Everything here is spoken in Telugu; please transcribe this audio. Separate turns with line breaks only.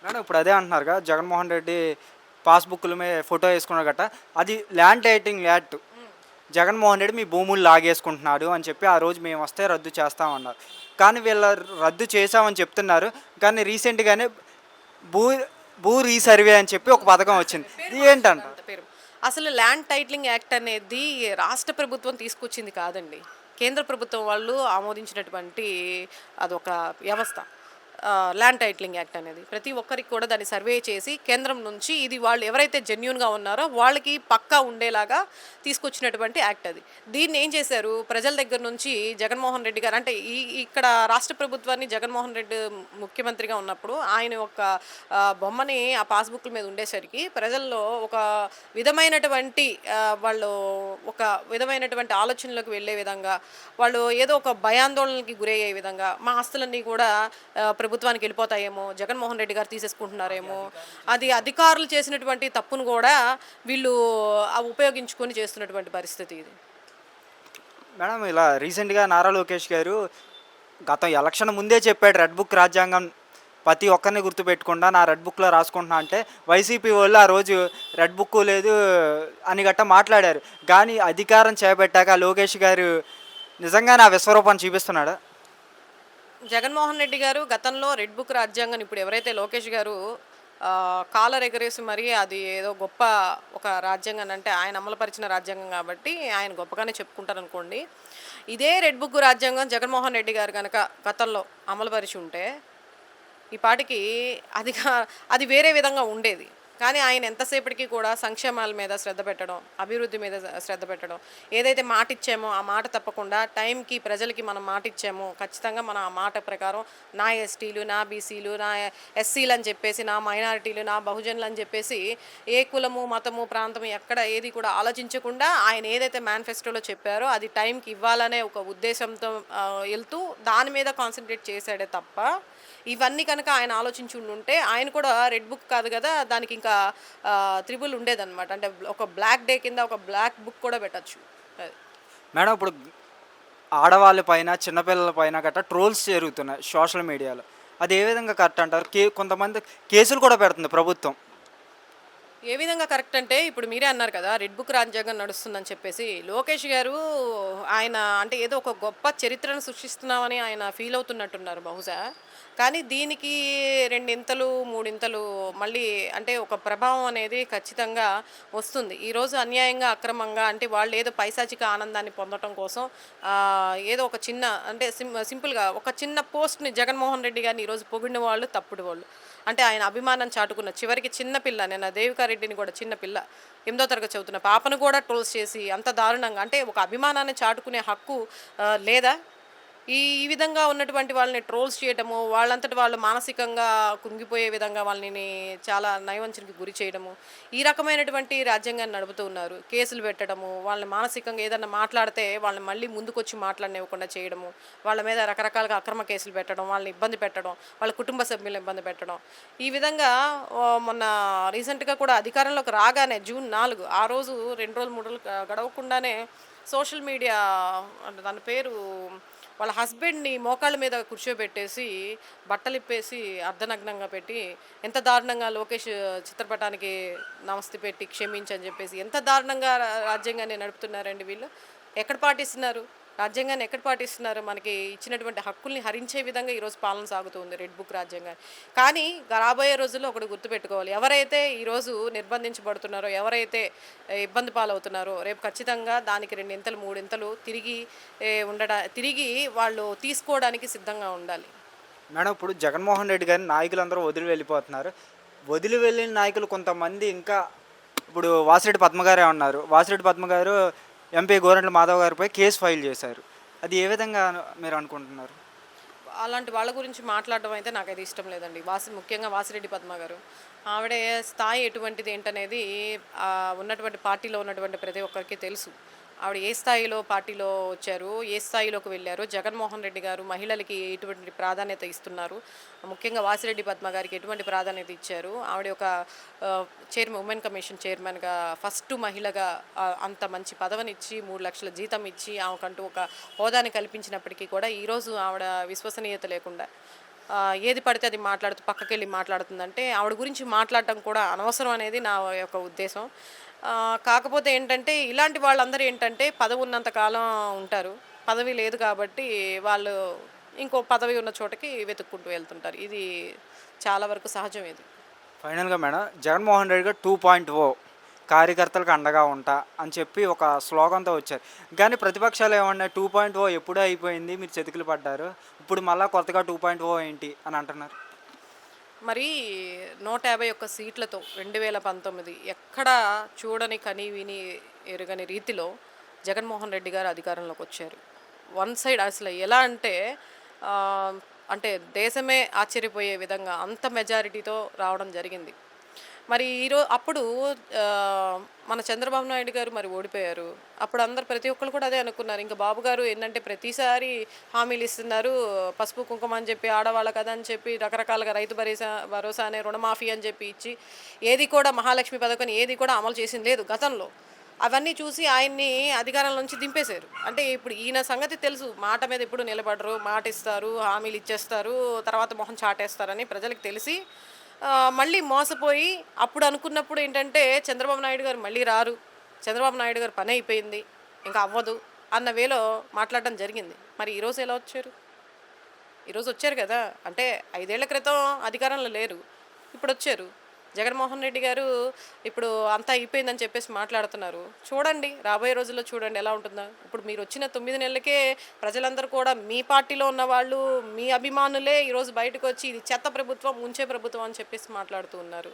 మేడం ఇప్పుడు అదే అంటున్నారుగా జగన్మోహన్ రెడ్డి పాస్బుక్ల మీద ఫోటో వేసుకున్నారు గట్ట అది land titling act. Jaganmohan Reddy మీ భూములు లాగేసుకుంటున్నాడు అని చెప్పి ఆ రోజు మేము వస్తే రద్దు చేస్తామన్నారు. కానీ వీళ్ళ రద్దు చేశామని చెప్తున్నారు. కానీ రీసెంట్గానే భూ భూ రీసర్వే అని చెప్పి ఒక పథకం వచ్చింది.
పేరు
ఇది
మార్చారు
ఏంటంట?
అంత పేరు. అసలు ల్యాండ్ టైటిలింగ్ యాక్ట్ అనేది రాష్ట్ర ప్రభుత్వం తీసుకొచ్చింది కాదండి. కేంద్ర ప్రభుత్వం వాళ్ళు ఆమోదించినటువంటి అదొక వ్యవస్థ. ల్యాండ్ టైటిలింగ్ యాక్ట్ అనేది. ప్రతి ఒక్కరికి కూడా దాన్ని సర్వే చేసి కేంద్రం నుంచి ఇది వాళ్ళు ఎవరైతే జెన్యూన్‌గా ఉన్నారో వాళ్ళకి పక్కా ఉండేలాగా తీసుకొచ్చినటువంటి యాక్ట్ అది. దీన్ని ఏం చేశారు ప్రజల దగ్గర నుంచి జగన్మోహన్ రెడ్డి గారు అంటే ఇక్కడ రాష్ట్ర ప్రభుత్వాన్ని జగన్మోహన్ రెడ్డి ముఖ్యమంత్రిగా ఉన్నప్పుడు ఆయన ఒక బొమ్మని ఆ పాస్‌బుక్‌ల మీద ఉండేసరికి ప్రజల్లో ఒక విధమైనటువంటి వాళ్ళు ఒక విధమైనటువంటి ఆలోచనలోకి వెళ్ళే విధంగా, వాళ్ళు ఏదో ఒక భయాందోళనకి గురయ్యే విధంగా, మా ఆస్తులన్నీ కూడా ప్రభుత్వానికి వెళ్ళిపోతాయేమో, జగన్మోహన్ రెడ్డి గారు తీసేసుకుంటున్నారేమో, అది అధికారులు చేసినటువంటి తప్పును కూడా వీళ్ళు ఉపయోగించుకొని చేస్తున్నటువంటి పరిస్థితి ఇది.
మేడం ఇలా రీసెంట్గా నారా లోకేష్ గారు గత ఎలక్షన్ ముందే చెప్పాడు రెడ్ బుక్ రాజ్యాంగం ప్రతి ఒక్కరిని గుర్తుపెట్టకుండా నా రెడ్ బుక్లో రాసుకుంటున్నా అంటే వైసీపీ వాళ్ళు ఆ రోజు రెడ్ బుక్ లేదు అని గట్ట మాట్లాడారు. కానీ అధికారం చేపట్టాక లోకేష్ గారు నిజంగా నా విశ్వరూపం చూపిస్తున్నాడా?
జగన్మోహన్ రెడ్డి గారు గతంలో రెడ్ బుక్ రాజ్యాంగం ఇప్పుడు ఎవరైతే లోకేష్ గారు కాలర్ ఎగరేసి మరి అది ఏదో గొప్ప ఒక రాజ్యాంగం అంటే ఆయన అమలుపరిచిన రాజ్యాంగం కాబట్టి ఆయన గొప్పగానే చెప్పుకుంటారు అనుకోండి. ఇదే రెడ్ బుక్ రాజ్యాంగం జగన్మోహన్ రెడ్డి గారు కనుక గతంలో అమలుపరిచి ఉంటే ఈ పాటికి అది వేరే విధంగా ఉండేది. కానీ ఆయన ఎంతసేపటికి కూడా సంక్షేమాల మీద శ్రద్ధ పెట్టడం, అభివృద్ధి మీద శ్రద్ధ పెట్టడం, ఏదైతే మాట ఇచ్చామో ఆ మాట తప్పకుండా టైంకి ప్రజలకి మనం మాట ఇచ్చామో ఖచ్చితంగా మనం ఆ మాట ప్రకారం నా ఎస్టీలు, నా బీసీలు, నా ఎస్సీలు అని చెప్పేసి, నా మైనారిటీలు, నా బహుజనులు అని చెప్పేసి ఏ కులము, మతము, ప్రాంతము ఎక్కడ ఏది కూడా ఆలోచించకుండా ఆయన ఏదైతే మేనిఫెస్టోలో చెప్పారో అది టైంకి ఇవ్వాలనే ఒక ఉద్దేశంతో వెళ్తూ దాని మీద కాన్సన్ట్రేట్ చేశాడే తప్ప ఇవన్నీ కనుక ఆయన ఆలోచించి ఉండుంటే ఆయన కూడా రెడ్ బుక్ కాదు కదా దానికి ఇంకా త్రిబుల్ ఉండేదన్నమాట. అంటే ఒక బ్లాక్ డే కింద ఒక బ్లాక్ బుక్ కూడా పెట్టచ్చు.
మేడం ఇప్పుడు ఆడవాళ్ళ పైన చిన్నపిల్లల పైన గట్రా ట్రోల్స్ జరుగుతున్నాయి సోషల్ మీడియాలో. అది ఏ విధంగా కరెక్ట్ అంటారు? కొంతమంది కేసులు కూడా పెడుతుంది ప్రభుత్వం.
ఏ విధంగా కరెక్ట్ అంటే ఇప్పుడు మీరే అన్నారు కదా రెడ్ బుక్ రాజ్యాంగం నడుస్తుందని చెప్పేసి లోకేష్ గారు ఆయన అంటే ఏదో ఒక గొప్ప చరిత్రను సృష్టిస్తున్నామని ఆయన ఫీల్ అవుతున్నట్టున్నారు బహుశా. కానీ దీనికి రెండింతలు మూడింతలు మళ్ళీ అంటే ఒక ప్రభావం అనేది ఖచ్చితంగా వస్తుంది. ఈరోజు అన్యాయంగా అక్రమంగా అంటే వాళ్ళు ఏదో పైశాచిక ఆనందాన్ని పొందటం కోసం ఏదో ఒక చిన్న అంటే సింపుల్గా ఒక చిన్న పోస్ట్ని జగన్మోహన్ రెడ్డి గారిని ఈరోజు పొగిడిన వాళ్ళు తప్పుడు వాళ్ళు. అంటే ఆయన అభిమానం చాటుకున్న చివరికి చిన్న పిల్ల నేను దేవికారెడ్డిని కూడా చిన్న పిల్ల 8వ తరగతి చదువుతున్న పాపను కూడా ట్రోల్స్ చేసి అంత దారుణంగా అంటే ఒక అభిమానాన్ని చాటుకునే హక్కు లేదా? ఈ విధంగా ఉన్నటువంటి వాళ్ళని ట్రోల్స్ చేయటము, వాళ్ళంతట వాళ్ళు మానసికంగా కుంగిపోయే విధంగా వాళ్ళని చాలా నయవంచనకి గురి చేయడము, ఈ రకమైనటువంటి రాజ్యాంగాన్ని నడుపుతూ ఉన్నారు. కేసులు పెట్టడము, వాళ్ళని మానసికంగా ఏదన్నా మాట్లాడితే వాళ్ళని మళ్ళీ ముందుకొచ్చి మాట్లాడనివ్వకుండా చేయడము, వాళ్ళ మీద రకరకాలుగా అక్రమ కేసులు పెట్టడం, వాళ్ళని ఇబ్బంది పెట్టడం, వాళ్ళ కుటుంబ సభ్యులను ఇబ్బంది పెట్టడం. ఈ విధంగా మొన్న రీసెంట్‌గా కూడా అధికారంలోకి రాగానే జూన్ 4 ఆ రోజు 2 రోజులు 3 రోజులు గడవకుండానే సోషల్ మీడియా అంటే దాని పేరు వాళ్ళ హస్బెండ్‌ని మోకాళ్ళ మీద కూర్చోబెట్టేసి, బట్టలిప్పేసి అర్ధనగ్నంగా పెట్టి, ఎంత దారుణంగా లోకేష్ చిత్రపటానికి నమస్తే పెట్టి క్షమించని జెప్పేసి, ఎంత దారుణంగా రాజ్యాంగాన్ని నడుపుతున్నారండి వీళ్ళు. ఎక్కడ పాటిస్తున్నారు? రాజ్యాంగాన్ని ఎక్కడ పాటిస్తున్నారు? మనకి ఇచ్చినటువంటి హక్కుల్ని హరించే విధంగా ఈరోజు పాలన సాగుతుంది రెడ్ బుక్ రాజ్యాంగం. కానీ రాబోయే రోజుల్లో ఒకటి గుర్తుపెట్టుకోవాలి. ఎవరైతే ఈరోజు నిర్బంధించబడుతున్నారో, ఎవరైతే ఇబ్బంది పాలవుతున్నారో, రేపు ఖచ్చితంగా దానికి రెండింతలు, మూడింతలు తిరిగి వాళ్ళు తీసుకోవడానికి సిద్ధంగా ఉండాలి.
మేడం ఇప్పుడు జగన్మోహన్ రెడ్డి గారిని నాయకులందరూ వదిలి వెళ్ళిపోతున్నారు. వదిలి వెళ్ళిన నాయకులు కొంతమంది ఇంకా ఇప్పుడు వాసిరెడ్డి పద్మ గారే ఉన్నారు. వాసిరెడ్డి పద్మ గారు ఎంపీ గోరంట్ల మాధవ్ గారిపై కేసు ఫైల్ చేశారు. అది ఏ విధంగా మీరు అనుకుంటున్నారు?
అలాంటి వాళ్ళ గురించి మాట్లాడడం అయితే నాకైతే ఇష్టం లేదండి. ముఖ్యంగా వాసిరెడ్డి పద్మ గారు. ఆవిడ స్థాయి ఎటువంటిది ఏంటనేది ఉన్నటువంటి పార్టీలో ఉన్నటువంటి ప్రతి ఒక్కరికి తెలుసు. ఆవిడ ఏ స్థాయిలో పార్టీలో వచ్చారు, ఏ స్థాయిలోకి వెళ్ళారు, జగన్మోహన్ రెడ్డి గారు మహిళలకి ఎటువంటి ప్రాధాన్యత ఇస్తున్నారు, ముఖ్యంగా వాసిరెడ్డి పద్మ గారికి ఎటువంటి ప్రాధాన్యత ఇచ్చారు, ఆవిడ ఒక ఉమెన్ కమిషన్ చైర్మన్గా ఫస్ట్ మహిళగా అంత మంచి పదవినిచ్చి 3 లక్షల జీతం ఇచ్చి ఆమెకంటూ ఒక హోదాని కల్పించినప్పటికీ కూడా ఈరోజు ఆవిడ విశ్వసనీయత లేకుండా ఏది పడితే అది మాట్లాడుతూ పక్కకెళ్ళి మాట్లాడుతుందంటే ఆవిడ గురించి మాట్లాడటం కూడా అనవసరం అనేది నా యొక్క ఉద్దేశం. కాకపోతే ఏంటంటే ఇలాంటి వాళ్ళందరూ ఏంటంటే పదవి ఉన్నంత కాలం ఉంటారు. పదవి లేదు కాబట్టి వాళ్ళు ఇంకో పదవి ఉన్న చోటకి వెతుక్కుంటూ వెళ్తుంటారు. ఇది చాలా వరకు సహజం ఇది.
ఫైనల్‌గా మేడం జగన్మోహన్ రెడ్డి గారు 2.0 కార్యకర్తలకు అండగా ఉంటా అని చెప్పి ఒక స్లోగన్‌తో వచ్చారు. కానీ ప్రతిపక్షాలు ఏమన్నాయి 2.0 ఎప్పుడో అయిపోయింది. మీరు చతికిల పడ్డారు. ఇప్పుడు మళ్ళా కొత్తగా 2.0 ఏంటి అని అంటున్నారు.
మరి 151 సీట్లతో 2019 ఎక్కడా చూడని, కని, విని ఎరుగని రీతిలో జగన్మోహన్ రెడ్డి గారు అధికారంలోకి వచ్చారు. వన్ సైడ్ అసలు ఎలా అంటే ఆహ్, అంటే దేశమే ఆశ్చర్యపోయే విధంగా అంత మెజారిటీతో రావడం జరిగింది. మరి అప్పుడు మన చంద్రబాబు నాయుడు గారు మరి ఓడిపోయారు. అప్పుడు అందరూ ప్రతి ఒక్కళ్ళు కూడా అదే అనుకున్నారు. ఇంక బాబు గారు ఏందంటే ప్రతిసారి హామీలు ఇస్తున్నారు. పసుపు, కుంకుమ అని చెప్పి ఆడవాళ్ళకి అదని చెప్పి రకరకాలుగా రైతు భరోసా అనే రుణమాఫీ అని చెప్పి ఇచ్చి ఏది కూడా మహాలక్ష్మి పథకం ఏది కూడా అమలు చేసింది లేదు గతంలో. అవన్నీ చూసి ఆయన్ని అధికారం నుంచి దింపేశారు. అంటే ఇప్పుడు ఈయన సంగతి తెలుసు. మాట మీద ఎప్పుడు నిలబడరు. మాట ఇస్తారు, హామీలు ఇచ్చేస్తారు, తర్వాత మొహం చాటేస్తారని ప్రజలకు తెలిసి మళ్ళీ మోసపోయి అప్పుడు అనుకున్నప్పుడు ఏంటంటే చంద్రబాబు నాయుడు గారు మళ్ళీ రారు. చంద్రబాబు నాయుడు గారు పని అయిపోయింది. ఇంకా అవ్వదు అన్న వేలో మాట్లాడడం జరిగింది. మరి ఈరోజు ఎలా వచ్చారు? ఈరోజు వచ్చారు కదా! అంటే 5 ఏళ్ల క్రితం అధికారంలో లేరు. ఇప్పుడొచ్చారు. జగన్మోహన్ రెడ్డి గారు ఇప్పుడు అంతా అయిపోయిందని చెప్పేసి మాట్లాడుతున్నారు. చూడండి, రాబోయే రోజుల్లో చూడండి ఎలా ఉంటుందో. ఇప్పుడు మీరొచ్చిన 9 నెలలకే ప్రజలందరూ కూడా మీ పార్టీలో ఉన్నవాళ్ళు, మీ అభిమానులే ఈరోజు బయటకొచ్చి ఇది చెత్త ప్రభుత్వం, ముంచే ప్రభుత్వం అని చెప్పేసి మాట్లాడుతూ ఉన్నారు.